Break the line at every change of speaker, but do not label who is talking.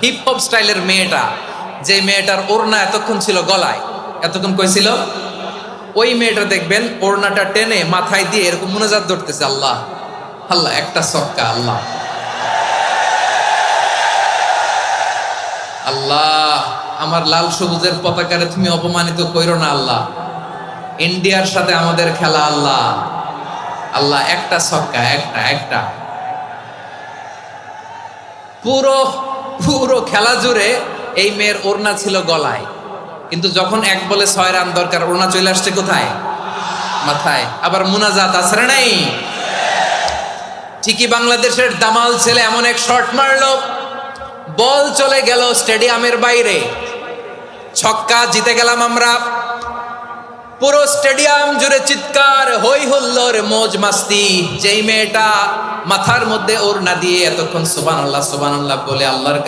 Hip hop স্টাইলের মেয়েটা, যে মেয়েটার ওড়না এতক্ষণ ছিল গলায়, এতক্ষণ কই ছিল, ওই মেয়েটা দেখবেন ওড়নাটা টেনে মাথায় দিয়ে এরকম মুনাজাত ধরতেছে, আল্লাহ আল্লাহ, একটা সক্কা, আল্লাহ আল্লাহ, আমার লাল সবুজের পতাকারে তুমি অপমানিত কইরো না আল্লাহ, ইন্ডিয়ার সাথে আমাদের খেলা আল্লাহ আল্লাহ, একটা সক্কা, একটা একটা। পুরো পুরো খেলা জুড়ে এই মেয়ের ওড়না ছিল গলায়, কিন্তু যখন এক বলে 6 রান দরকার, ওড়না চলে আসছে কোথায়, মাথায়। আবার মুনাজাত আসরে নাই। ঠিকই বাংলাদেশের দামাল ছেলে এমন এক শট মারলো, বল চলে গেল স্টেডিয়ামের বাইরে, ছক্কা, জিতে গেলাম আমরা। পুরো স্টেডিয়াম জুড়ে চিৎকার, হই হুল্লোড়, মৌজ মাস্তি। যেই মেয়েটা মাথার মধ্যে ওড়না দিয়ে এতক্ষণ সুবহানাল্লাহ সুবহানাল্লাহ বলে আল্লাহর কাছে